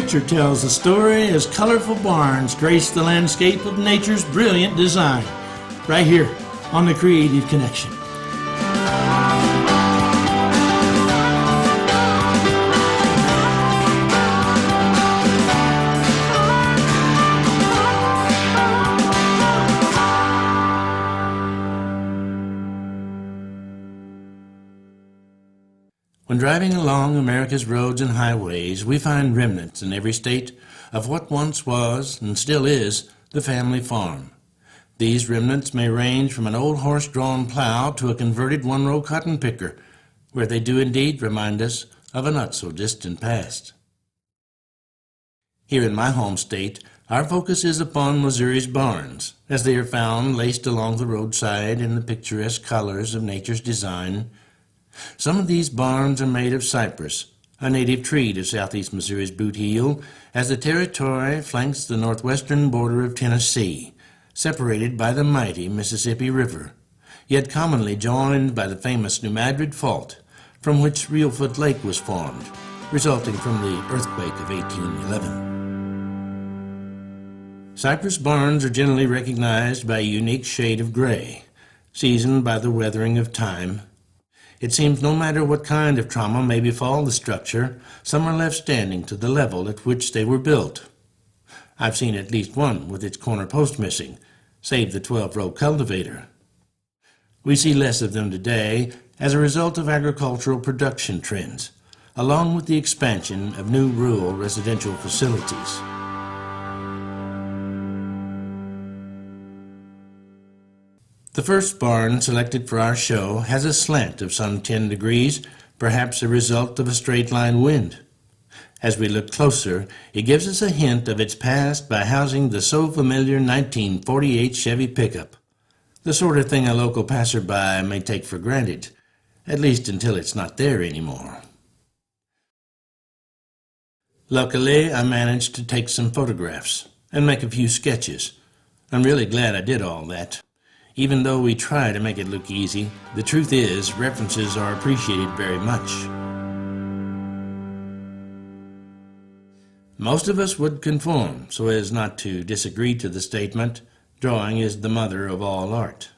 picture tells the story as colorful barns grace the landscape of nature's brilliant design, right here on The Creative Connection. When driving along America's roads and highways, we find remnants in every state of what once was, and still is, the family farm. These remnants may range from an old horse-drawn plow to a converted one-row cotton picker, where they do indeed remind us of a not-so-distant past. Here in my home state, our focus is upon Missouri's barns, as they are found laced along the roadside in the picturesque colors of nature's design. Some of these barns are made of cypress, a native tree to southeast Missouri's Boot Heel, as the territory flanks the northwestern border of Tennessee, separated by the mighty Mississippi River, yet commonly joined by the famous New Madrid Fault, from which Reelfoot Lake was formed, resulting from the earthquake of 1811. Cypress barns are generally recognized by a unique shade of gray, seasoned by the weathering of time. It seems no matter what kind of trauma may befall the structure, some are left standing to the level at which they were built. I've seen at least one with its corner post missing, save the 12-row cultivator. We see less of them today as a result of agricultural production trends, along with the expansion of new rural residential facilities. The first barn selected for our show has a slant of some 10 degrees, perhaps a result of a straight-line wind. As we look closer, it gives us a hint of its past by housing the so familiar 1948 Chevy pickup, the sort of thing a local passerby may take for granted, at least until it's not there anymore. Luckily, I managed to take some photographs and make a few sketches. I'm really glad I did all that. Even though we try to make it look easy, the truth is references are appreciated very much. Most of us would conform so as not to disagree to the statement, drawing is the mother of all art,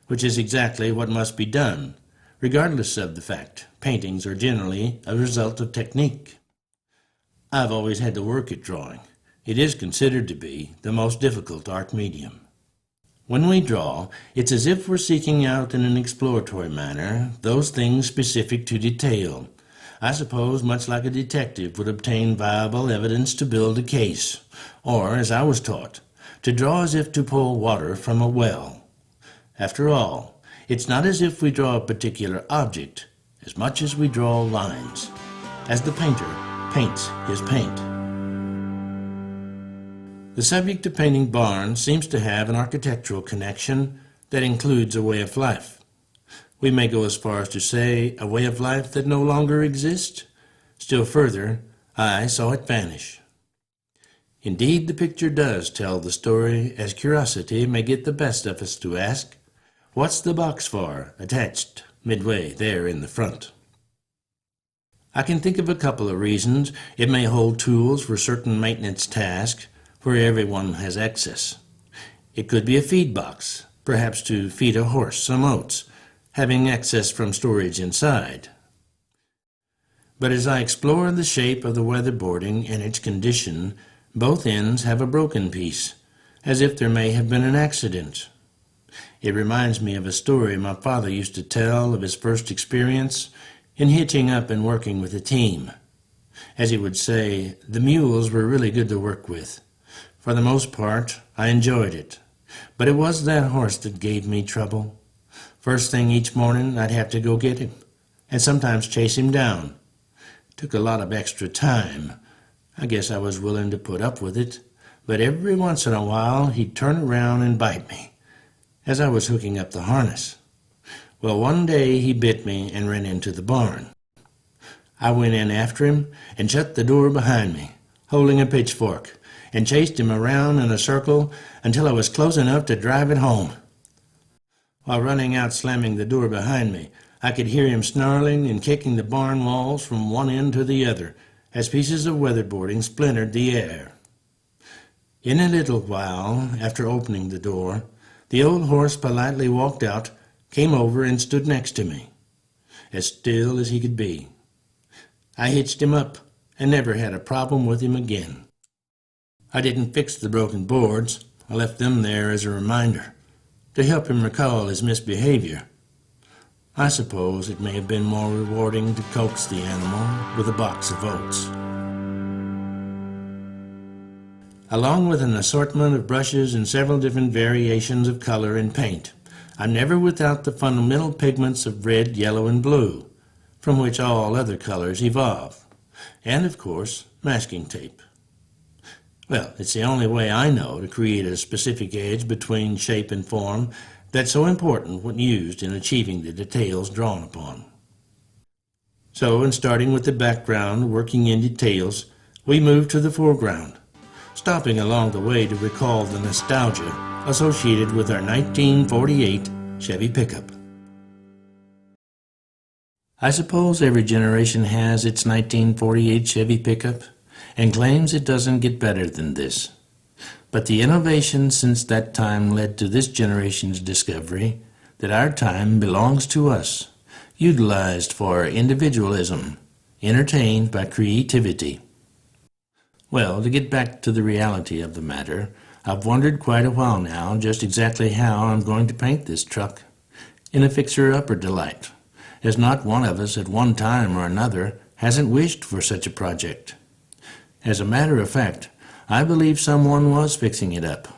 which is exactly what must be done, regardless of the fact paintings are generally a result of technique. I've always had to work at drawing. It is considered to be the most difficult art medium. When we draw, it's as if we're seeking out in an exploratory manner those things specific to detail. I suppose much like a detective would obtain viable evidence to build a case, or, as I was taught, to draw as if to pull water from a well. After all, it's not as if we draw a particular object, as much as we draw lines, as the painter paints his paint. The subject of painting barns seems to have an architectural connection that includes a way of life. We may go as far as to say a way of life that no longer exists. Still further, I saw it vanish. Indeed, the picture does tell the story, as curiosity may get the best of us to ask, what's the box for, attached midway there in the front? I can think of a couple of reasons. It may hold tools for certain maintenance tasks, where everyone has access. It could be a feed box, perhaps to feed a horse some oats, having access from storage inside. But as I explore the shape of the weatherboarding and its condition, both ends have a broken piece, as if there may have been an accident. It reminds me of a story my father used to tell of his first experience in hitching up and working with a team. As he would say, the mules were really good to work with. For the most part, I enjoyed it, but it was that horse that gave me trouble. First thing each morning, I'd have to go get him, and sometimes chase him down. Took a lot of extra time. I guess I was willing to put up with it, but every once in a while, he'd turn around and bite me, as I was hooking up the harness. Well, one day he bit me and ran into the barn. I went in after him and shut the door behind me, holding a pitchfork, and chased him around in a circle until I was close enough to drive it home. While running out slamming the door behind me, I could hear him snarling and kicking the barn walls from one end to the other, as pieces of weatherboarding splintered the air. In a little while, after opening the door, the old horse politely walked out, came over and stood next to me, as still as he could be. I hitched him up and never had a problem with him again. I didn't fix the broken boards. I left them there as a reminder, to help him recall his misbehavior. I suppose it may have been more rewarding to coax the animal with a box of oats. Along with an assortment of brushes and several different variations of color and paint, I'm never without the fundamental pigments of red, yellow, and blue, from which all other colors evolve, and of course, masking tape. Well, it's the only way I know to create a specific edge between shape and form that's so important when used in achieving the details drawn upon. So, in starting with the background, working in details, we move to the foreground, stopping along the way to recall the nostalgia associated with our 1948 Chevy pickup. I suppose every generation has its 1948 Chevy pickup and claims it doesn't get better than this. But the innovation since that time led to this generation's discovery that our time belongs to us, utilized for individualism, entertained by creativity. Well, to get back to the reality of the matter, I've wondered quite a while now just exactly how I'm going to paint this truck in a fixer-upper delight, as not one of us at one time or another hasn't wished for such a project. As a matter of fact, I believe someone was fixing it up,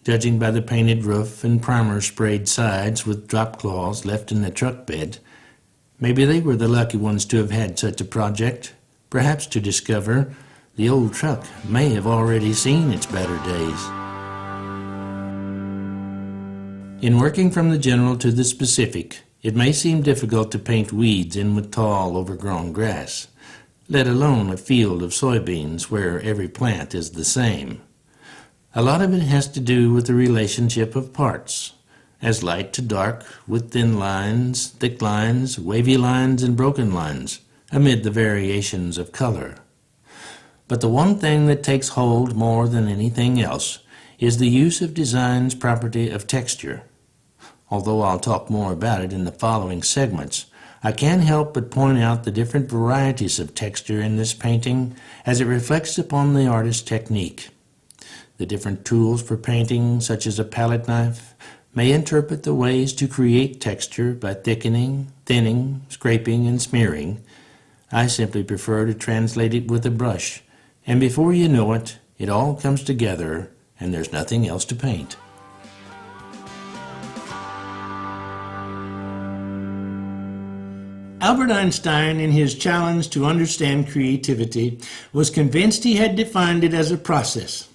judging by the painted roof and primer-sprayed sides with drop claws left in the truck bed. Maybe they were the lucky ones to have had such a project, perhaps to discover the old truck may have already seen its better days. In working from the general to the specific, it may seem difficult to paint weeds in with tall, overgrown grass, let alone a field of soybeans where every plant is the same. A lot of it has to do with the relationship of parts, as light to dark, with thin lines, thick lines, wavy lines, and broken lines, amid the variations of color. But the one thing that takes hold more than anything else is the use of design's property of texture. Although I'll talk more about it in the following segments, I can't help but point out the different varieties of texture in this painting as it reflects upon the artist's technique. The different tools for painting, such as a palette knife, may interpret the ways to create texture by thickening, thinning, scraping, and smearing. I simply prefer to translate it with a brush, and before you know it, it all comes together and there's nothing else to paint. Albert Einstein, in his challenge to understand creativity, was convinced he had defined it as a process,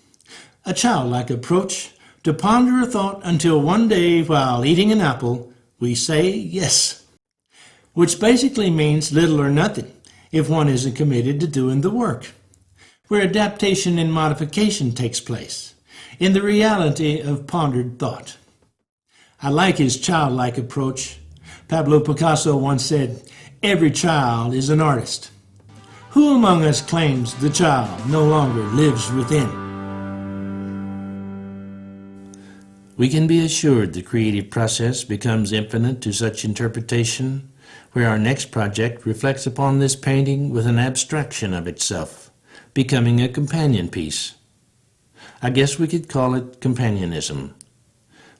a childlike approach to ponder a thought until one day, while eating an apple, we say yes, which basically means little or nothing if one isn't committed to doing the work, where adaptation and modification takes place in the reality of pondered thought. I like his childlike approach. Pablo Picasso once said, "Every child is an artist." Who among us claims the child no longer lives within? We can be assured the creative process becomes infinite to such interpretation, where our next project reflects upon this painting with an abstraction of itself, becoming a companion piece. I guess we could call it companionism.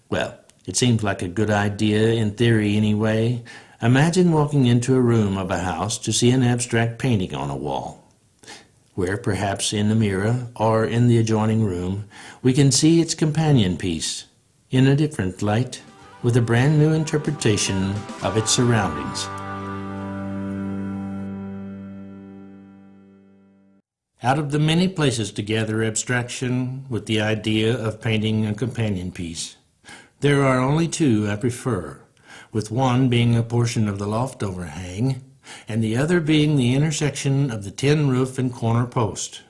Well, it seems like a good idea in theory anyway. Imagine walking into a room of a house to see an abstract painting on a wall, where perhaps in the mirror or in the adjoining room we can see its companion piece in a different light with a brand new interpretation of its surroundings. Out of the many places to gather abstraction with the idea of painting a companion piece, there are only two I prefer, with one being a portion of the loft overhang, and the other being the intersection of the tin roof and corner post.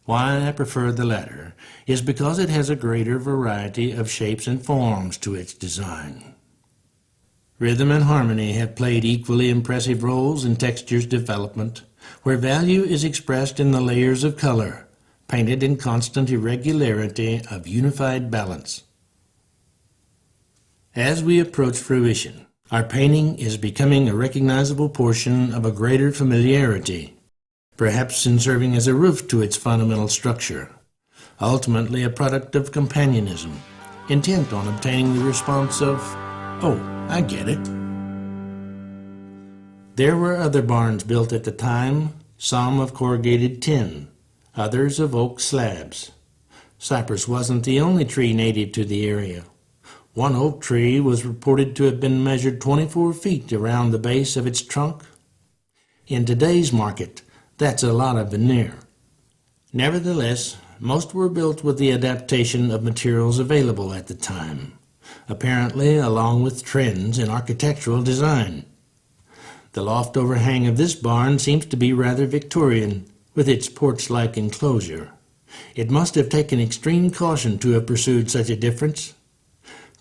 Why I prefer the latter is because it has a greater variety of shapes and forms to its design. Rhythm and harmony have played equally impressive roles in texture's development, where value is expressed in the layers of color, painted in constant irregularity of unified balance. As we approach fruition, our painting is becoming a recognizable portion of a greater familiarity, perhaps in serving as a roof to its fundamental structure, ultimately a product of companionism, intent on obtaining the response of, "Oh, I get it." There were other barns built at the time, some of corrugated tin, others of oak slabs. Cypress wasn't the only tree native to the area. One oak tree was reported to have been measured 24 feet around the base of its trunk. In today's market, that's a lot of veneer. Nevertheless, most were built with the adaptation of materials available at the time, apparently along with trends in architectural design. The loft overhang of this barn seems to be rather Victorian, with its porch-like enclosure. It must have taken extreme caution to have pursued such a difference.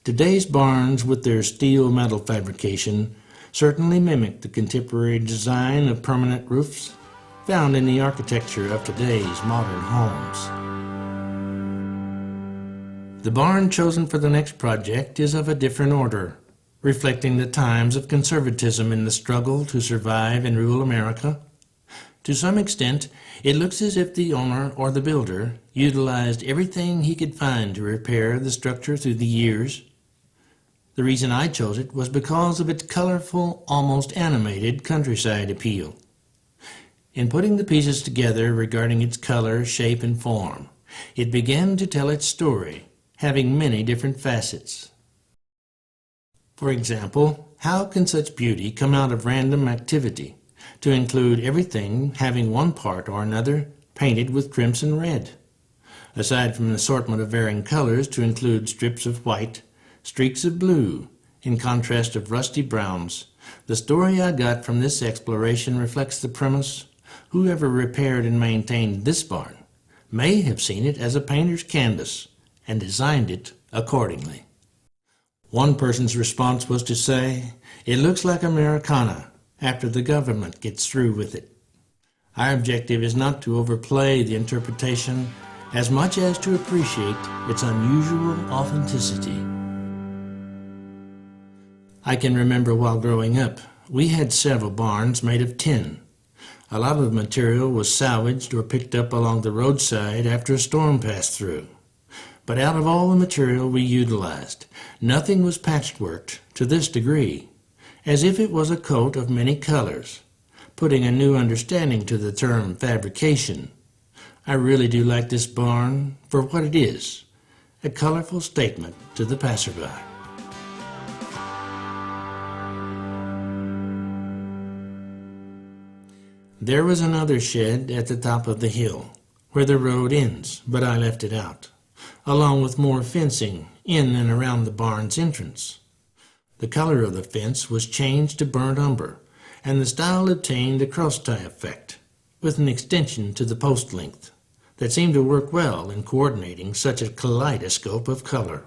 Today's barns, with their steel metal fabrication, certainly mimic the contemporary design of permanent roofs found in the architecture of today's modern homes. The barn chosen for the next project is of a different order, reflecting the times of conservatism in the struggle to survive in rural America. To some extent, it looks as if the owner or the builder utilized everything he could find to repair the structure through the years. The reason I chose it was because of its colorful, almost animated countryside appeal. In putting the pieces together regarding its color, shape, and form, it began to tell its story, having many different facets. For example, how can such beauty come out of random activity, to include everything having one part or another painted with crimson red? Aside from an assortment of varying colors to include strips of white, streaks of blue, in contrast of rusty browns, the story I got from this exploration reflects the premise: whoever repaired and maintained this barn may have seen it as a painter's canvas and designed it accordingly. One person's response was to say, "It looks like Americana after the government gets through with it." Our objective is not to overplay the interpretation as much as to appreciate its unusual authenticity. I can remember while growing up, we had several barns made of tin. A lot of the material was salvaged or picked up along the roadside after a storm passed through. But out of all the material we utilized, nothing was patchworked to this degree, as if it was a coat of many colors, putting a new understanding to the term fabrication. I really do like this barn for what it is, a colorful statement to the passerby. There was another shed at the top of the hill, where the road ends, but I left it out, along with more fencing in and around the barn's entrance. The color of the fence was changed to burnt umber, and the style obtained a cross-tie effect, with an extension to the post length, that seemed to work well in coordinating such a kaleidoscope of color.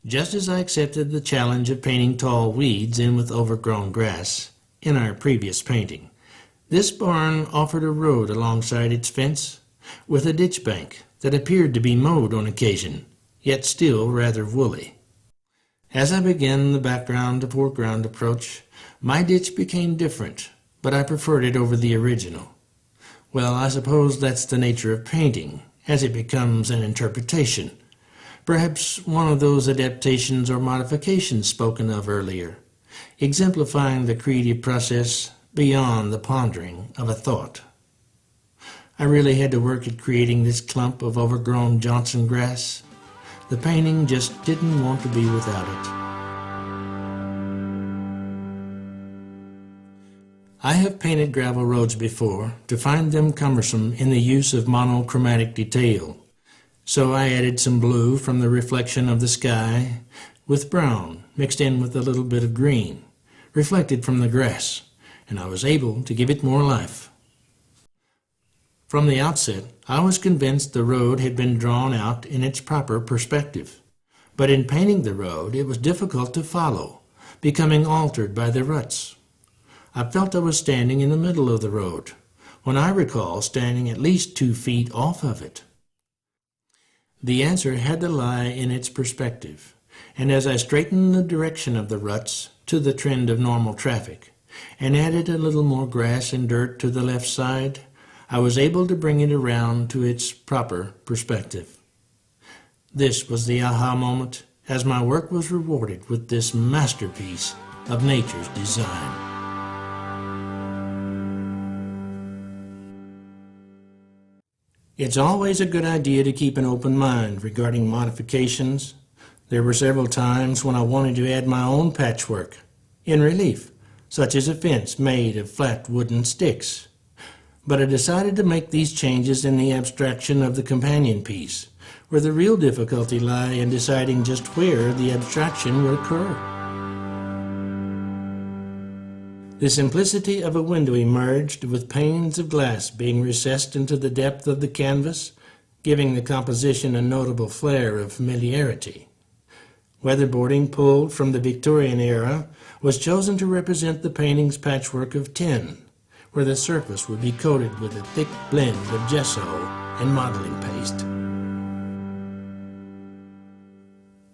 Just as I accepted the challenge of painting tall weeds in with overgrown grass in our previous painting, this barn offered a road alongside its fence, with a ditch bank that appeared to be mowed on occasion, yet still rather woolly. As I began the background to foreground approach, my ditch became different, but I preferred it over the original. Well, I suppose that's the nature of painting, as it becomes an interpretation, perhaps one of those adaptations or modifications spoken of earlier, exemplifying the creative process beyond the pondering of a thought. I really had to work at creating this clump of overgrown Johnson grass. The painting just didn't want to be without it. I have painted gravel roads before to find them cumbersome in the use of monochromatic detail, so I added some blue from the reflection of the sky with brown mixed in with a little bit of green, reflected from the grass, and I was able to give it more life. From the outset, I was convinced the road had been drawn out in its proper perspective, but in painting the road it was difficult to follow, becoming altered by the ruts. I felt I was standing in the middle of the road, when I recall standing at least 2 feet off of it. The answer had to lie in its perspective, and as I straightened the direction of the ruts to the trend of normal traffic, and added a little more grass and dirt to the left side, I was able to bring it around to its proper perspective. This was the aha moment, as my work was rewarded with this masterpiece of nature's design. It's always a good idea to keep an open mind regarding modifications. There were several times when I wanted to add my own patchwork in relief, such as a fence made of flat wooden sticks. But I decided to make these changes in the abstraction of the companion piece, where the real difficulty lay in deciding just where the abstraction would occur. The simplicity of a window emerged with panes of glass being recessed into the depth of the canvas, giving the composition a notable flair of familiarity. Weatherboarding pulled from the Victorian era was chosen to represent the painting's patchwork of tin, where the surface would be coated with a thick blend of gesso and modeling paste.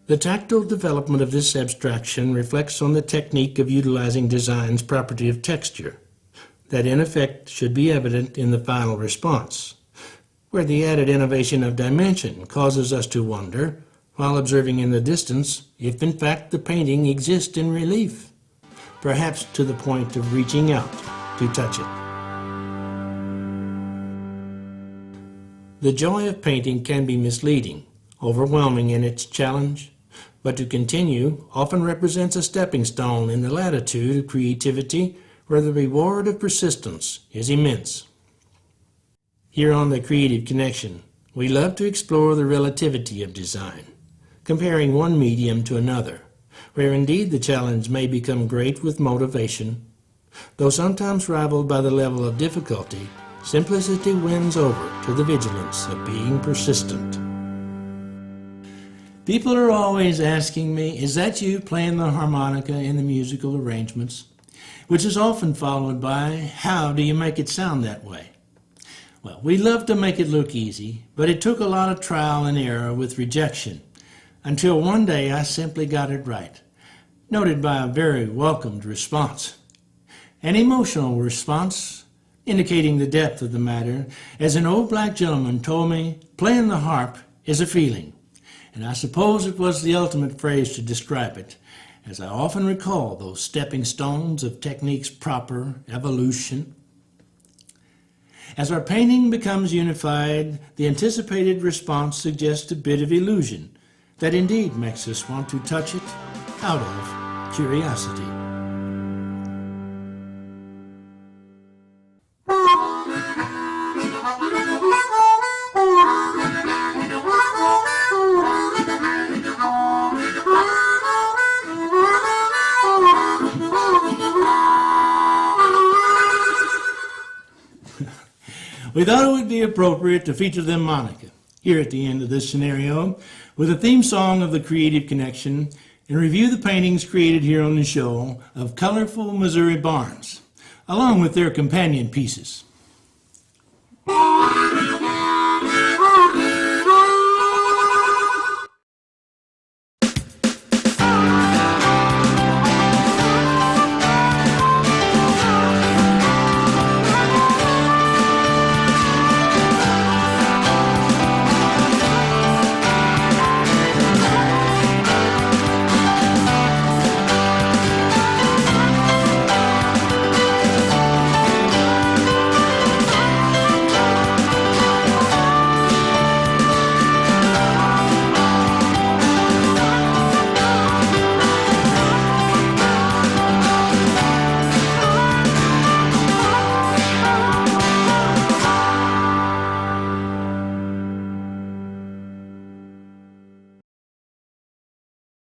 The tactile development of this abstraction reflects on the technique of utilizing design's property of texture, that in effect should be evident in the final response, where the added innovation of dimension causes us to wonder, while observing in the distance, if in fact the painting exists in relief, perhaps to the point of reaching out to touch it. The joy of painting can be misleading, overwhelming in its challenge, but to continue often represents a stepping stone in the latitude of creativity where the reward of persistence is immense. Here on The Creative Connection, we love to explore the relativity of design, comparing one medium to another, where indeed the challenge may become great with motivation. Though sometimes rivaled by the level of difficulty, simplicity wins over to the vigilance of being persistent. People are always asking me, is that you playing the harmonica in the musical arrangements? Which is often followed by, how do you make it sound that way? Well, we love to make it look easy, but it took a lot of trial and error with rejection, until one day I simply got it right, noted by a very welcomed response. An emotional response, indicating the depth of the matter, as an old black gentleman told me, playing the harp is a feeling. And I suppose it was the ultimate phrase to describe it, as I often recall those stepping stones of technique's proper evolution. As our painting becomes unified, the anticipated response suggests a bit of illusion that indeed makes us want to touch it out of curiosity. We thought it would be appropriate to feature the harmonica here at the end of this scenario with a theme song of The Creative Connection and review the paintings created here on the show of colorful Missouri barns, along with their companion pieces.